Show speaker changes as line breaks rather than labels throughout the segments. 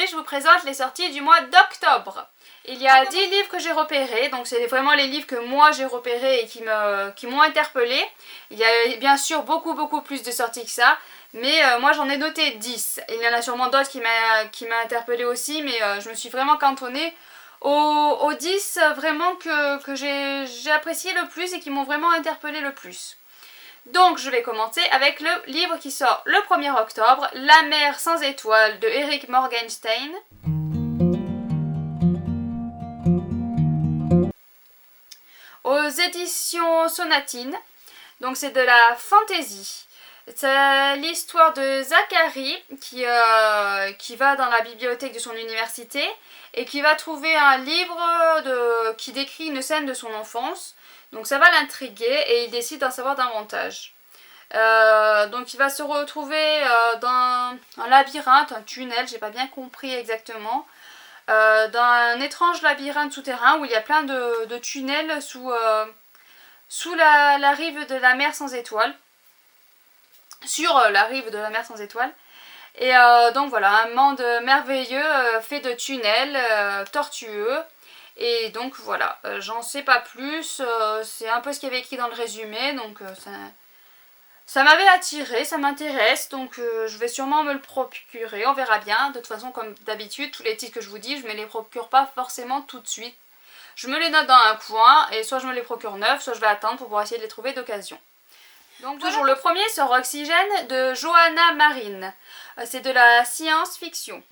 aujourd'hui je vous présente les sorties du mois d'octobre. Il y a 10 livres que j'ai repérés, donc c'est vraiment les livres que moi j'ai repérés et qui m'ont interpellée. Il y a bien sûr beaucoup plus de sorties que ça, mais moi j'en ai noté 10. Il y en a sûrement d'autres qui m'a interpellée aussi, mais je me suis vraiment cantonnée aux 10 vraiment que j'ai apprécié le plus et qui m'ont vraiment interpellée le plus. Donc je vais commencer avec le livre qui sort le 1er octobre, La mer sans étoiles de Eric Morgenstern. Aux éditions Sonatine. Donc c'est de la fantasy. C'est l'histoire de Zachary qui va dans la bibliothèque de son université et qui va trouver un livre qui décrit une scène de son enfance. Donc ça va l'intriguer et il décide d'en savoir davantage. Donc il va se retrouver dans un labyrinthe, un tunnel, j'ai pas bien compris exactement, dans un étrange labyrinthe souterrain où il y a plein de tunnels sous la rive de la mer sans étoiles. Sur la rive de la mer sans étoiles. Et donc voilà, un monde merveilleux fait de tunnels tortueux. Et donc voilà, j'en sais pas plus, c'est un peu ce qu'il y avait écrit dans le résumé, donc ça m'avait attiré, ça m'intéresse, donc je vais sûrement me le procurer, on verra bien. De toute façon, comme d'habitude, tous les titres que je vous dis, je me les procure pas forcément tout de suite. Je me les note dans un coin, et soit je me les procure neufs, soit je vais attendre pour pouvoir essayer de les trouver d'occasion. Donc toujours le premier sur Oxygène de Johanna Marin. C'est de la science-fiction.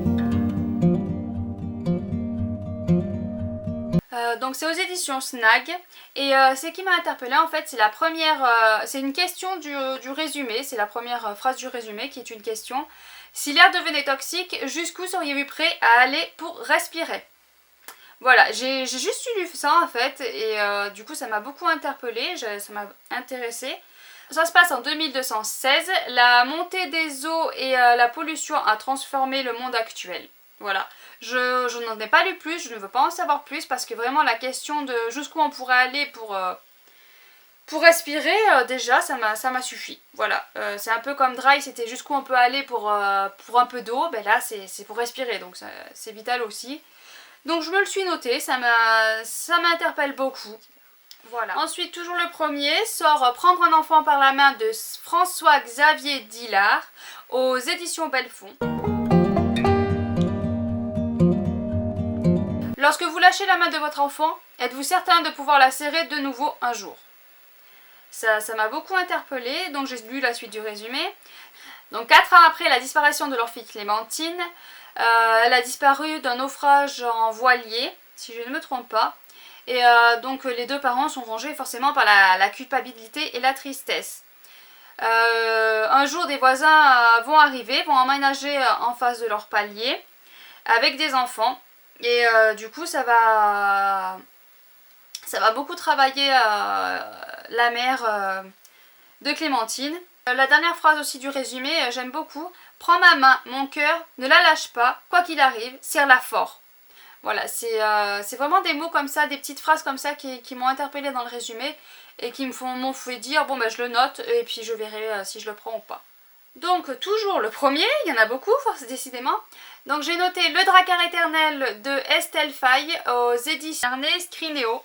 Donc c'est aux éditions Snag et ce qui m'a interpellée en fait c'est une question du résumé, c'est la première phrase du résumé qui est une question. Si l'air devenait toxique, jusqu'où seriez-vous prêt à aller pour respirer? Voilà, j'ai juste lu ça en fait et du coup ça m'a beaucoup interpellée, ça m'a intéressée. Ça se passe en 2216, la montée des eaux et la pollution a transformé le monde actuel. Voilà, je n'en ai pas lu plus, je ne veux pas en savoir plus parce que vraiment la question de jusqu'où on pourrait aller pour respirer, déjà ça m'a suffi. Voilà, c'est un peu comme Dry, c'était jusqu'où on peut aller pour un peu d'eau, ben là c'est pour respirer, donc c'est vital aussi. Donc je me le suis noté, ça m'interpelle beaucoup. Voilà. Ensuite, toujours le premier, sort Prendre un enfant par la main de François-Xavier Dillard aux éditions Belfond. Lorsque vous lâchez la main de votre enfant, êtes-vous certain de pouvoir la serrer de nouveau un jour? Ça m'a beaucoup interpellée, donc j'ai lu la suite du résumé. Donc 4 ans après la disparition de leur fille Clémentine, elle a disparu d'un naufrage en voilier, si je ne me trompe pas. Et donc les deux parents sont rongés forcément par la culpabilité et la tristesse. Un jour des voisins vont arriver, vont emménager en face de leur palier avec des enfants. Et du coup ça va beaucoup travailler la mère de Clémentine. La dernière phrase aussi du résumé, j'aime beaucoup. Prends ma main, mon cœur, ne la lâche pas, quoi qu'il arrive, serre-la fort. Voilà, c'est vraiment des mots comme ça, des petites phrases comme ça qui m'ont interpellée dans le résumé et qui m'ont fait dire bon ben je le note et puis je verrai si je le prends ou pas. Donc toujours le premier, il y en a beaucoup décidément. Donc j'ai noté Le Drakkar éternel de Estelle Faye aux éditions Ernest Crinéo.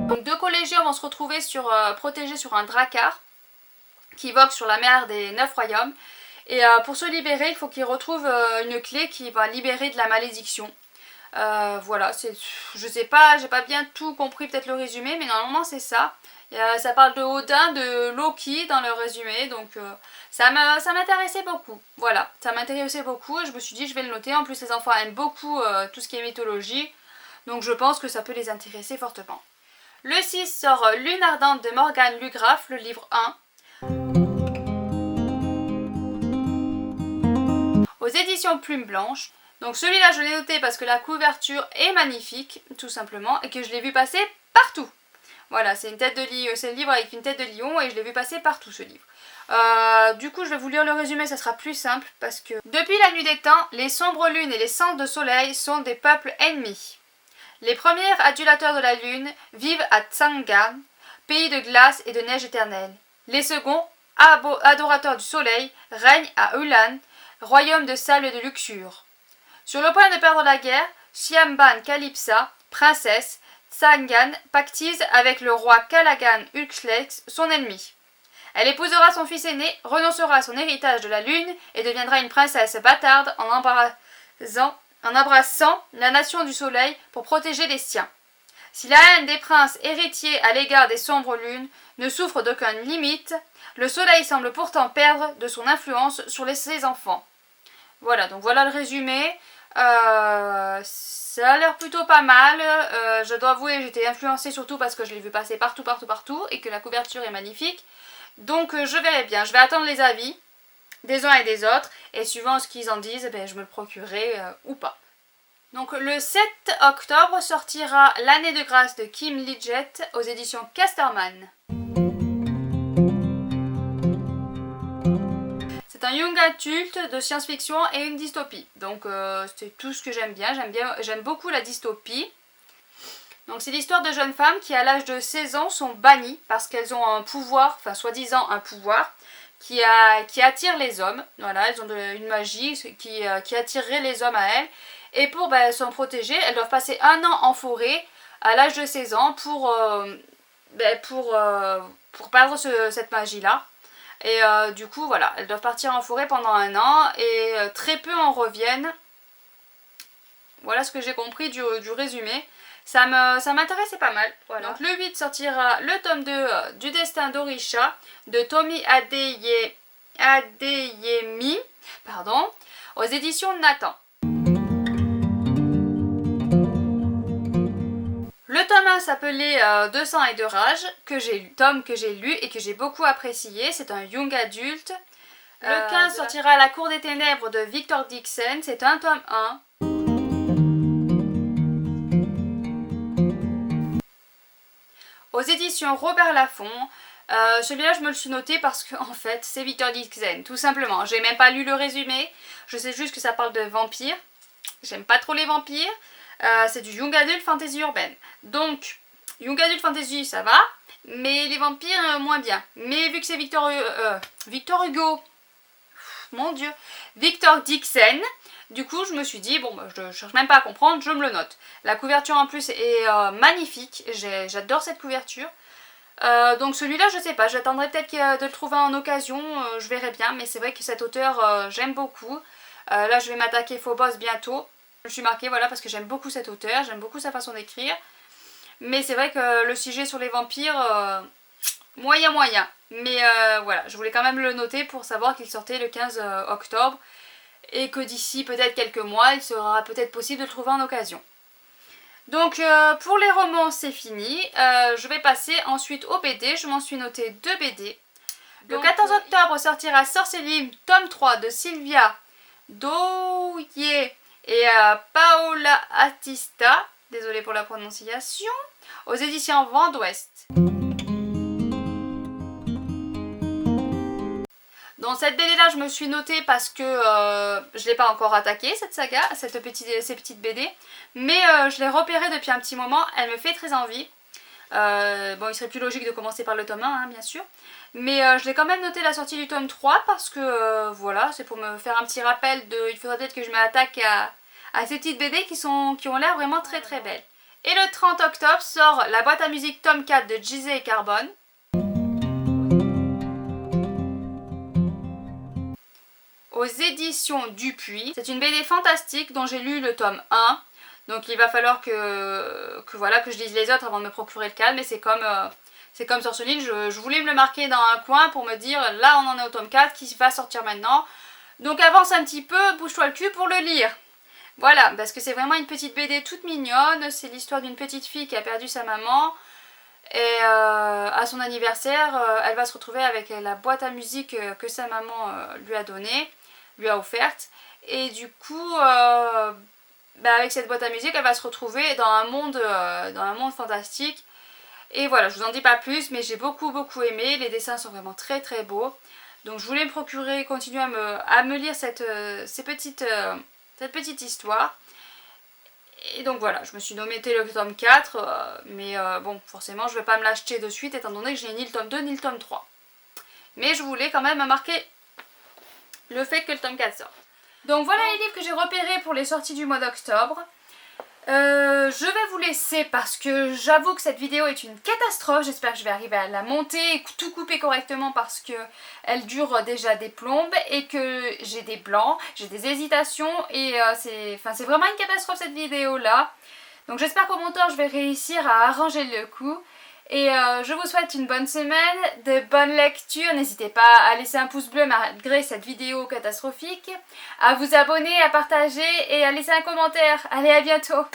Donc deux collégiens vont se retrouver protégés sur un drakkar qui vogue sur la mer des 9 royaumes. Et pour se libérer, il faut qu'ils retrouvent une clé qui va libérer de la malédiction. Voilà, je sais pas, j'ai pas bien tout compris peut-être le résumé, mais normalement c'est ça. Ça parle de Odin, de Loki dans le résumé, donc ça m'intéressait beaucoup. Voilà, ça m'intéressait beaucoup et je me suis dit je vais le noter. En plus les enfants aiment beaucoup tout ce qui est mythologie, donc je pense que ça peut les intéresser fortement. Le 6 sort Lune ardente de Morgane Lugraff, le livre 1. Aux éditions Plume Blanche. Donc celui-là je l'ai noté parce que la couverture est magnifique, tout simplement, et que je l'ai vu passer partout. Voilà, c'est le livre avec une tête de lion et je l'ai vu passer partout ce livre. Du coup je vais vous lire le résumé, ça sera plus simple parce que depuis la nuit des temps, les sombres lunes et les cendres de soleil sont des peuples ennemis. Les premiers adulateurs de la lune vivent à Tsangan, pays de glace et de neige éternelle. Les seconds, adorateur du soleil, règne à Ulan, royaume de sable et de luxure. Sur le point de perdre la guerre, Siamban Calypsa, princesse, Tsangan pactise avec le roi Calagan Uxlex, son ennemi. Elle épousera son fils aîné, renoncera à son héritage de la lune et deviendra une princesse bâtarde en embrassant la nation du soleil pour protéger les siens. Si la haine des princes héritiers à l'égard des sombres lunes ne souffre d'aucune limite, le soleil semble pourtant perdre de son influence sur ses enfants. Voilà, donc voilà le résumé. Ça a l'air plutôt pas mal. Je dois avouer, j'étais influencée surtout parce que je l'ai vu passer partout et que la couverture est magnifique. Donc je verrai bien, je vais attendre les avis des uns et des autres et suivant ce qu'ils en disent, je me le procurerai ou pas. Donc le 7 octobre sortira L'année de grâce de Kim Liggett aux éditions Casterman. C'est un young adulte de science-fiction et une dystopie. Donc c'est tout ce que j'aime bien, j'aime beaucoup la dystopie. Donc c'est l'histoire de jeunes femmes qui à l'âge de 16 ans sont bannies parce qu'elles ont un pouvoir, enfin soi-disant un pouvoir, qui attire les hommes. Voilà, elles ont une magie qui attirerait les hommes à elles. Et pour s'en protéger, elles doivent passer 1 an en forêt à l'âge de 16 ans pour perdre cette magie-là. Et du coup, voilà, elles doivent partir en forêt pendant 1 an et très peu en reviennent. Voilà ce que j'ai compris du résumé. Ça m'intéressait pas mal. Voilà. Donc le 8 sortira le tome 2 du destin d'Orisha de Tomi Adeyemi, aux éditions Nathan. Le tome 1 s'appelait 200 et de rage, que j'ai lu et que j'ai beaucoup apprécié. C'est un young adulte. Le 15 sortira La cour des ténèbres de Victor Dixon. C'est un tome 1. Aux éditions Robert Laffont. Celui-là je me le suis noté parce que en fait c'est Victor Dixon, tout simplement. J'ai même pas lu le résumé, je sais juste que ça parle de vampires. J'aime pas trop les vampires. C'est du young adult fantasy urbaine. Donc young adult fantasy ça va, mais les vampires moins bien. Mais vu que c'est Victor Hugo, mon dieu, Victor Dixon, du coup je me suis dit bon je cherche même pas à comprendre, je me le note. La couverture en plus est magnifique, j'adore cette couverture. Donc celui-là je sais pas, j'attendrai peut-être de le trouver en occasion, je verrai bien, mais c'est vrai que cet auteur j'aime beaucoup. Là je vais m'attaquer Phobos bientôt. Je me suis marquée voilà parce que j'aime beaucoup cet auteur, j'aime beaucoup sa façon d'écrire. Mais c'est vrai que le sujet sur les vampires, moyen. Mais voilà, je voulais quand même le noter pour savoir qu'il sortait le 15 octobre. Et que d'ici peut-être quelques mois, il sera peut-être possible de le trouver en occasion. Donc pour les romans c'est fini, je vais passer ensuite au BD, je m'en suis noté 2 BD. Le 14 octobre sortira Sorceline tome 3 de Sylvia Douillet et Paola Attista, désolée pour la prononciation, aux éditions Vent d'Ouest. Dans cette BD là je me suis notée parce que je ne l'ai pas encore attaquée cette saga, ces petites BD. Mais je l'ai repérée depuis un petit moment, elle me fait très envie. Bon il serait plus logique de commencer par le tome 1 hein, bien sûr. Mais je l'ai quand même noté la sortie du tome 3 parce que voilà, c'est pour me faire un petit rappel de... Il faudrait peut-être que je m'attaque à ces petites BD qui ont l'air vraiment très très belles. Et le 30 octobre sort La boîte à musique tome 4 de Gizeh et Carbone. Aux éditions Dupuis. C'est une BD fantastique dont j'ai lu le tome 1. Donc il va falloir que je lise les autres avant de me procurer le calme. Mais c'est comme Sorceline, je voulais me le marquer dans un coin pour me dire là on en est au tome 4 qui va sortir maintenant. Donc avance un petit peu, bouge-toi le cul pour le lire. Voilà, parce que c'est vraiment une petite BD toute mignonne. C'est l'histoire d'une petite fille qui a perdu sa maman. Et à son anniversaire, elle va se retrouver avec la boîte à musique que sa maman lui a offerte. Et du coup, avec cette boîte à musique, elle va se retrouver dans un monde fantastique. Et voilà, je vous en dis pas plus, mais j'ai beaucoup aimé. Les dessins sont vraiment très très beaux. Donc je voulais me procurer, continuer à me lire cette petite histoire. Et donc voilà, je me suis nommé le tome 4, mais bon, forcément je ne vais pas me l'acheter de suite étant donné que je n'ai ni le tome 2 ni le tome 3. Mais je voulais quand même marquer le fait que le tome 4 sort. Donc voilà les livres que j'ai repérés pour les sorties du mois d'octobre. Je vais vous laisser parce que j'avoue que cette vidéo est une catastrophe. J'espère que je vais arriver à la monter et tout couper correctement parce que elle dure déjà des plombes et que j'ai des blancs, j'ai des hésitations et c'est vraiment une catastrophe cette vidéo là. Donc j'espère qu'au monteur je vais réussir à arranger le coup. Et je vous souhaite une bonne semaine, de bonnes lectures. N'hésitez pas à laisser un pouce bleu malgré cette vidéo catastrophique, à vous abonner, à partager et à laisser un commentaire. Allez, à bientôt!